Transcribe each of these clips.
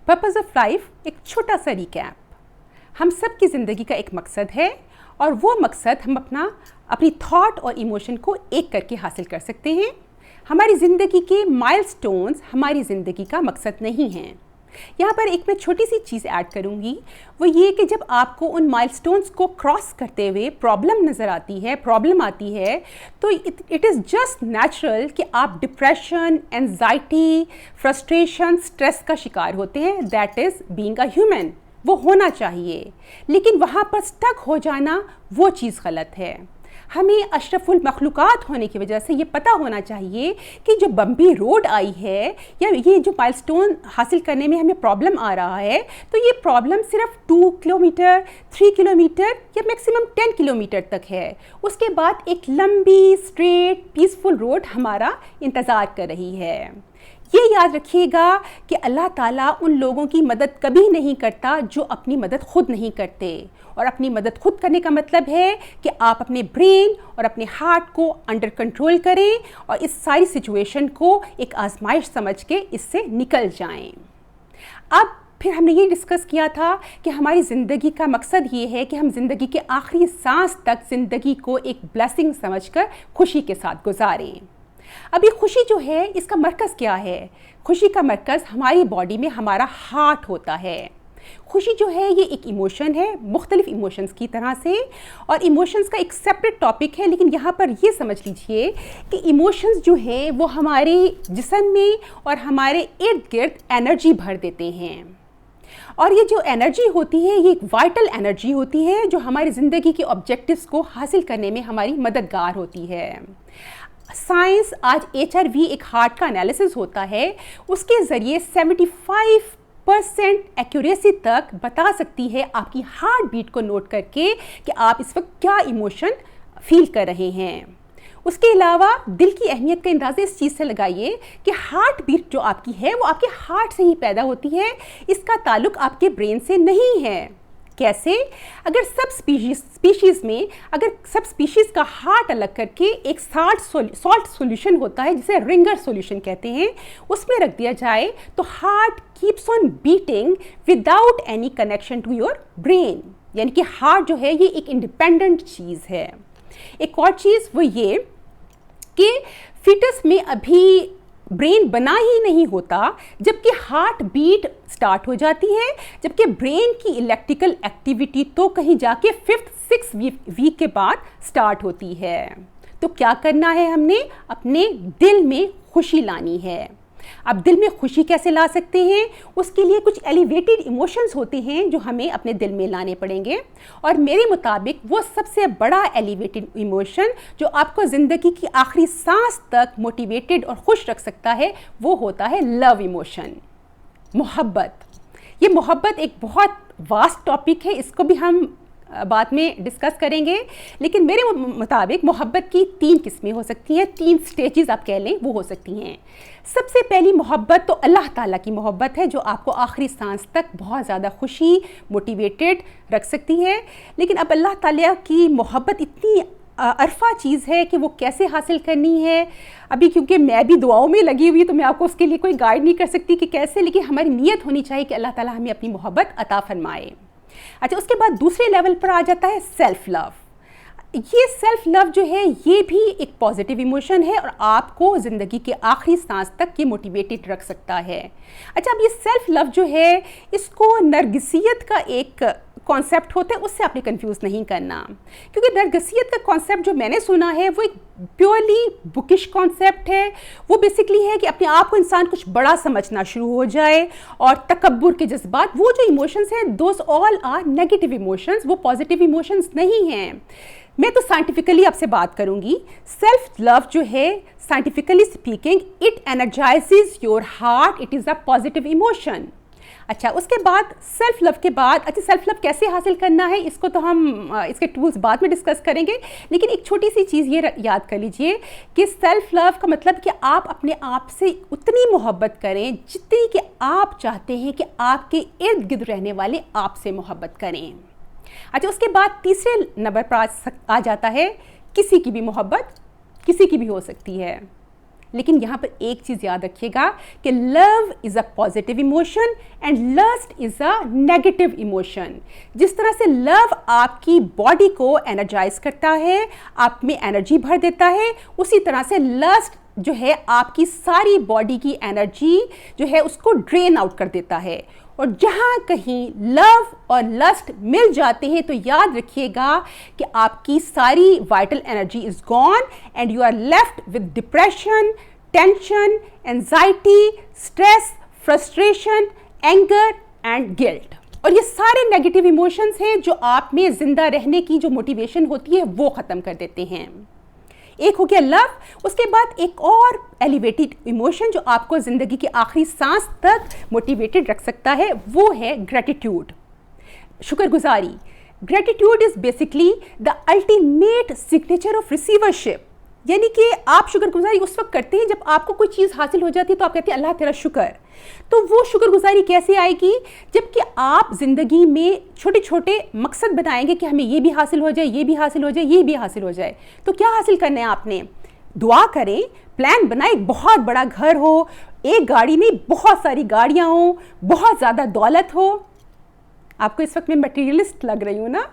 Purpose of life एक छोटा सा रिकैप। हम सब की ज़िंदगी का एक मकसद है और वो मकसद हम अपनी थॉट और इमोशन को एक करके हासिल कर सकते हैं। हमारी ज़िंदगी के माइलस्टोन्स हमारी ज़िंदगी का मकसद नहीं हैं। यहाँ पर एक मैं छोटी सी चीज़ ऐड करूँगी, वो ये कि जब आपको उन माइलस्टोन्स को क्रॉस करते हुए प्रॉब्लम आती है तो इट इज़ जस्ट नेचुरल कि आप डिप्रेशन, एंजाइटी, फ्रस्ट्रेशन, स्ट्रेस का शिकार होते हैं। That is being a human, वो होना चाहिए, लेकिन वहाँ पर स्टक हो जाना वो चीज़ गलत है। हमें अशरफुल मखलूक़ात होने की वजह से ये पता होना चाहिए कि जो बम्पी रोड आई है या ये जो माइलस्टोन हासिल करने में हमें प्रॉब्लम आ रहा है, तो ये प्रॉब्लम सिर्फ 2 किलोमीटर, 3 किलोमीटर या मैक्सिमम 10 किलोमीटर तक है। उसके बाद एक लंबी, स्ट्रेट, पीसफुल रोड हमारा इंतज़ार कर रही है। ये याद रखिएगा कि अल्लाह ताला उन लोगों की मदद कभी नहीं करता जो अपनी मदद खुद नहीं करते। और अपनी मदद खुद करने का मतलब है कि आप अपने ब्रेन और अपने हार्ट को अंडर कंट्रोल करें और इस सारी सिचुएशन को एक आजमाइश समझ के इससे निकल जाएं। अब फिर हमने ये डिस्कस किया था कि हमारी ज़िंदगी का मकसद ये है कि हम ज़िंदगी के आखिरी सांस तक ज़िंदगी को एक ब्लेसिंग समझकर खुशी के साथ गुजारें। अब ये खुशी जो है, इसका मरकज़ क्या है? खुशी का मरकज़ हमारी बॉडी में हमारा हार्ट होता है। खुशी जो है ये एक इमोशन है, मुख्तलिफ इमोशंस की तरह से, और इमोशंस का एक सेपरेट टॉपिक है। लेकिन यहाँ पर ये समझ लीजिए कि इमोशंस जो हैं वो हमारे जिस्म में और हमारे इर्द गिर्द एनर्जी भर देते हैं। और ये जो एनर्जी होती है ये एक वाइटल एनर्जी होती है जो हमारी ज़िंदगी के ऑब्जेक्टिव्स को हासिल करने में हमारी मददगार होती है। साइंस आज HRV एक हार्ट का एनालिसिस होता है, उसके ज़रिए 75% एक्यूरेसी तक बता सकती है आपकी हार्ट बीट को नोट करके कि आप इस वक्त क्या इमोशन फील कर रहे हैं। उसके अलावा दिल की अहमियत का अंदाज़ा इस चीज़ से लगाइए कि हार्ट बीट जो आपकी है वो आपके हार्ट से ही पैदा होती है, इसका ताल्लुक आपके ब्रेन से नहीं है। कैसे? अगर सब स्पीशीज़ का हार्ट अलग करके एक सॉल्ट सॉल्यूशन होता है जिसे रिंगर सॉल्यूशन कहते हैं, उसमें रख दिया जाए तो heart keeps on beating without any connection to your brain. यानी कि हार्ट जो है ये एक इंडिपेंडेंट चीज़ है। एक और चीज़ वो ये कि फीटस में अभी ब्रेन बना ही नहीं होता जबकि हार्ट बीट स्टार्ट हो जाती है, जबकि ब्रेन की इलेक्ट्रिकल एक्टिविटी तो कहीं जाके 5th-6th वीक के बाद स्टार्ट होती है। तो क्या करना है? हमने अपने दिल में खुशी लानी है। अब दिल में खुशी कैसे ला सकते हैं? उसके लिए कुछ एलिवेटेड इमोशंस होते हैं जो हमें अपने दिल में लाने पड़ेंगे, और मेरे मुताबिक वो सबसे बड़ा एलिवेटेड इमोशन जो आपको ज़िंदगी की आखिरी सांस तक मोटिवेटेड और खुश रख सकता है वो होता है लव इमोशन, मोहब्बत। ये मोहब्बत एक बहुत वास्ट टॉपिक है, इसको भी हम बाद में डिस्कस करेंगे, लेकिन मेरे मुताबिक मोहब्बत की 3 किस्में हो सकती हैं, 3 स्टेजेस आप कह लें वो हो सकती हैं। सबसे पहली मोहब्बत तो अल्लाह ताला की मोहब्बत है जो आपको आखिरी सांस तक बहुत ज़्यादा खुशी, मोटिवेटेड रख सकती है। लेकिन अब अल्लाह ताला की मोहब्बत इतनी अरफा चीज़ है कि वो कैसे हासिल करनी है, अभी क्योंकि मैं भी दुआओं में लगी हुई तो मैं आपको उसके लिए कोई गाइड नहीं कर सकती कि कैसे, लेकिन हमारी नीयत होनी चाहिए कि अल्लाह ताला हमें अपनी मोहब्बत अता फरमाए। अच्छा, उसके बाद दूसरे लेवल पर आ जाता है सेल्फ लव। ये सेल्फ लव जो है ये भी एक पॉजिटिव इमोशन है और आपको ज़िंदगी के आखिरी सांस तक ये मोटिवेटेड रख सकता है। अच्छा, अब ये सेल्फ लव जो है इसको नरगिसियत का एक कॉन्सेप्ट होता है, उससे आपने कंफ्यूज नहीं करना, क्योंकि नरगिसियत का कॉन्सेप्ट जो मैंने सुना है वो एक प्योरली बुकिश कॉन्सेप्ट है। वो बेसिकली है कि अपने आप को इंसान कुछ बड़ा समझना शुरू हो जाए और तकब्बुर के जज्बात, वो जो इमोशंस हैं those all are negative emotions, वो पॉजिटिव इमोशंस नहीं हैं। मैं तो साइंटिफिकली आपसे बात करूंगी। सेल्फ लव जो है scientifically speaking it energises your heart, it is a positive emotion. अच्छा, उसके बाद सेल्फ लव के बाद, अच्छा सेल्फ लव कैसे हासिल करना है इसको तो हम इसके टूल्स बाद में डिस्कस करेंगे, लेकिन एक छोटी सी चीज़ ये याद कर लीजिए कि सेल्फ लव का मतलब कि आप अपने आप से उतनी मोहब्बत करें जितनी कि आप चाहते हैं कि आपके इर्द गिर्द रहने वाले आपसे मोहब्बत करें। अच्छा, उसके बाद तीसरे नंबर पर आ जाता है किसी की भी मोहब्बत किसी की भी हो सकती है। लेकिन यहाँ पर एक चीज़ याद रखिएगा कि love is a positive emotion and lust is a negative emotion. जिस तरह से लव आपकी बॉडी को एनर्जाइज करता है, आप में एनर्जी भर देता है, उसी तरह से लस्ट जो है आपकी सारी बॉडी की एनर्जी जो है उसको ड्रेन आउट कर देता है। और जहाँ कहीं लव और लस्ट मिल जाते हैं तो याद रखिएगा कि आपकी सारी vital energy is gone and you are left with depression, tension, anxiety, stress, frustration, anger and guilt. और ये सारे नेगेटिव इमोशंस हैं जो आप में जिंदा रहने की जो मोटिवेशन होती है वो ख़त्म कर देते हैं। एक हो गया लव, उसके बाद एक और एलिवेटेड इमोशन जो आपको ज़िंदगी की आखिरी सांस तक मोटिवेटेड रख सकता है, वो है ग्रेटिट्यूड, शुक्रगुजारी। Gratitude is basically the ultimate signature of receivership. यानी कि आप शुक्रगुजारी उस वक्त करते हैं जब आपको कोई चीज़ हासिल हो जाती है तो आप कहते हैं अल्लाह तेरा शुक्र। तो वो शुक्रगुजारी कैसे आएगी? जबकि आप ज़िंदगी में छोटे छोटे मकसद बनाएंगे कि हमें ये भी हासिल हो जाए, ये भी हासिल हो जाए, ये भी हासिल हो जाए। तो क्या हासिल करना है आपने? दुआ करें, प्लान बनाए, बहुत बड़ा घर हो, एक गाड़ी नहीं बहुत सारी गाड़ियाँ हो, बहुत ज़्यादा दौलत हो। आपको इस वक्त मैं मटेरियलिस्ट लग रही हूँ ना?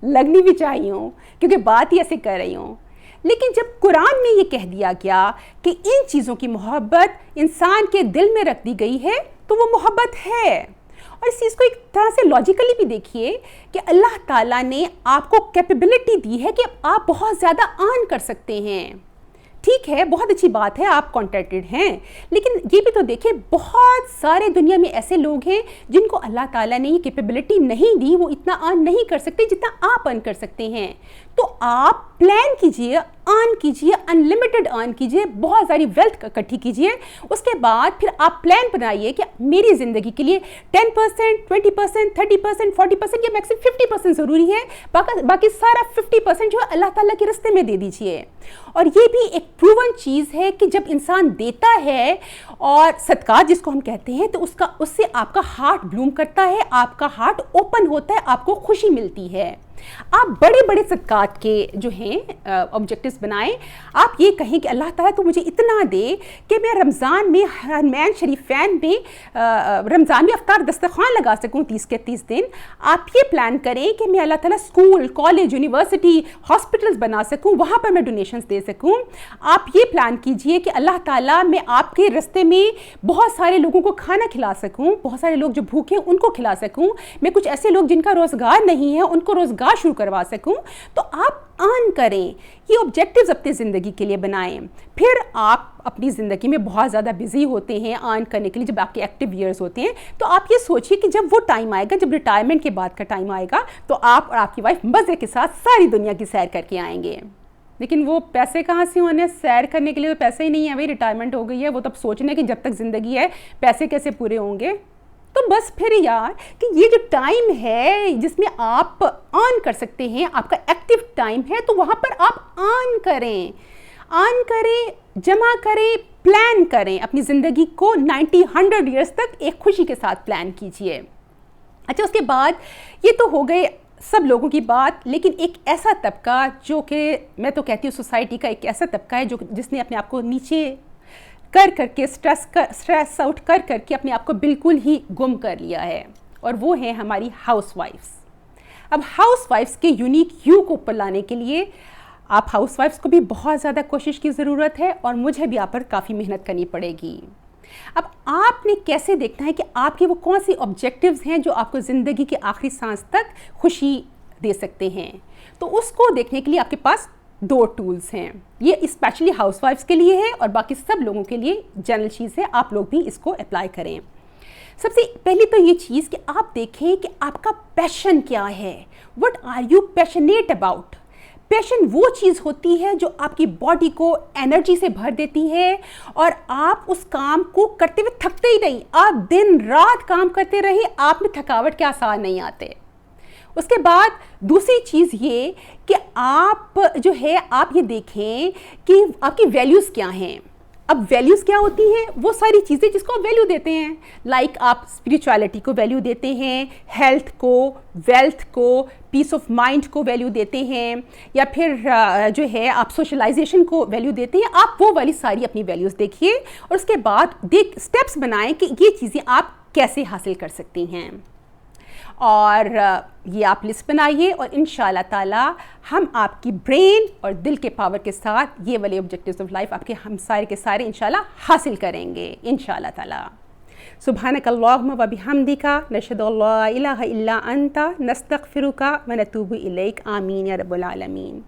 लगनी भी चाहिए हूँ क्योंकि बात ही ऐसे कर रही हूँ। लेकिन जब कुरान में ये कह दिया गया कि इन चीज़ों की मोहब्बत इंसान के दिल में रख दी गई है तो वो मोहब्बत है। और इस चीज़ को एक तरह से लॉजिकली भी देखिए कि अल्लाह ताला ने आपको कैपेबिलिटी दी है कि आप बहुत ज़्यादा अर्न कर सकते हैं। ठीक है, बहुत अच्छी बात है, आप कॉन्टेंटेड हैं, लेकिन ये भी तो देखिए बहुत सारे दुनिया में ऐसे लोग हैं जिनको अल्लाह ताला ने ये कैपेबिलिटी नहीं दी, वो इतना अर्न नहीं कर सकते जितना आप अर्न कर सकते हैं। तो आप प्लान कीजिए, अर्न कीजिए, अनलिमिटेड अर्न कीजिए, बहुत सारी वेल्थ इकट्ठी कीजिए। उसके बाद फिर आप प्लान बनाइए कि मेरी ज़िंदगी के लिए 10%, 20%, 30%, 40% या मैक्सिमम 50% ज़रूरी है, बाकी सारा 50% जो है अल्लाह ताला के रास्ते में दे दीजिए। और ये भी एक प्रूवन चीज़ है कि जब इंसान देता है और सदका जिसको हम कहते हैं तो उससे आपका हार्ट ब्लूम करता है, आपका हार्ट ओपन होता है, आपको खुशी मिलती है। आप बड़े बड़े सदकात के जो हैं ऑब्जेक्टिव्स बनाएं। आप ये कहें कि अल्लाह ताला तो मुझे इतना दे कि मैं रमज़ान में हरमैन शरीफैन में रमज़ान में अफ्तार दस्तरखान लगा सकूं 30 के 30 दिन। आप ये प्लान करें कि मैं अल्लाह ताला स्कूल, कॉलेज, यूनिवर्सिटी, हॉस्पिटल्स बना सकूं, वहाँ पर मैं डोनेशंस दे सकूं। आप ये प्लान कीजिए कि अल्लाह ताला मैं आपके रास्ते में बहुत सारे लोगों को खाना खिला सकूं, बहुत सारे लोग जो भूखे हैं उनको खिला सकूं, मैं कुछ ऐसे लोग जिनका रोज़गार नहीं है उनको रोज़गार शुरू करवा सकूं। तो आप अर्न करें, ये ऑब्जेक्टिव्स अपनी ज़िंदगी के लिए बनाएं। फिर आप अपनी ज़िंदगी में बहुत ज़्यादा बिजी होते हैं अर्न करने के लिए, जब आपके एक्टिव ईयर्स होते हैं, तो आप ये सोचिए कि जब वो टाइम आएगा, जब रिटायरमेंट के बाद का टाइम आएगा, तो आप और आपकी वाइफ मज़े के साथ सारी दुनिया की सैर करके आएंगे। लेकिन वो पैसे कहाँ से होने? सैर करने के लिए तो पैसे ही नहीं है भाई, रिटायरमेंट हो गई है, वो तब सोचने कि जब तक ज़िंदगी है पैसे कैसे पूरे होंगे। तो बस फिर यार कि ये जो टाइम है जिसमें आप अर्न कर सकते हैं, आपका एक्टिव टाइम है, तो वहाँ पर आप अर्न करें, जमा करें, प्लान करें। अपनी ज़िंदगी को 90-100 ईयर्स तक एक खुशी के साथ प्लान कीजिए। अच्छा, उसके बाद ये तो हो गए सब लोगों की बात, लेकिन एक ऐसा तबका जो कि मैं तो कहती हूँ सोसाइटी का एक ऐसा तबका है जो जिसने अपने आप को नीचे कर करके स्ट्रेस आउट कर करके अपने आप को बिल्कुल ही गुम कर लिया है, और वो है हमारी हाउसवाइफ्स। अब हाउसवाइफ्स के यूनिक यू को ऊपर लाने के लिए आप हाउसवाइफ्स को भी बहुत ज़्यादा कोशिश की ज़रूरत है, और मुझे भी आप पर काफ़ी मेहनत करनी पड़ेगी। अब आपने कैसे देखना है कि आपके वो कौन से ऑब्जेक्टिव्स हैं जो आपको ज़िंदगी के आखिरी सांस तक खुशी दे सकते हैं। तो उसको देखने के लिए आपके पास 2 टूल्स हैं। ये स्पेशली हाउसवाइफ्स के लिए है और बाकी सब लोगों के लिए जनरल चीज़ है, आप लोग भी इसको अप्लाई करें। सबसे पहले तो ये चीज़ कि आप देखें कि आपका पैशन क्या है, what are you passionate about. Passion वो चीज़ होती है जो आपकी बॉडी को एनर्जी से भर देती है और आप उस काम को करते हुए थकते ही नहीं, आप दिन रात काम करते रहे, आप में थकावट के आसार नहीं आते। उसके बाद दूसरी चीज़ ये कि आप जो है आप ये देखें कि आपकी वैल्यूज़ क्या हैं, अब वैल्यूज़ क्या होती हैं? वो सारी चीज़ें जिसको आप वैल्यू देते हैं, लाइक आप स्पिरिचुअलिटी को वैल्यू देते हैं, हेल्थ को, वेल्थ को, पीस ऑफ माइंड को वैल्यू देते हैं, या फिर जो है आप सोशलाइजेशन को वैल्यू देते हैं। आप वो वाली सारी अपनी वैल्यूज़ देखिए और उसके बाद स्टेप्स बनाएं कि ये चीज़ें आप कैसे हासिल कर सकती हैं। और ये आप लिस्ट बनाइए और इंशाल्लाह ताला हम आपकी ब्रेन और दिल के पावर के साथ ये वाले ऑब्जेक्टिव्स ऑफ लाइफ आपके हम सारे के सारे इंशाल्लाह हासिल करेंगे इंशाल्लाह ताला। सुब्हानक अल्लाहुम्मा व बिहम्दिका नशहदु अल्ला इलाहा इल्ला अंता नस्तगफिरुका व नतूबु इलैक। आमीन या रब्बल आलमीन।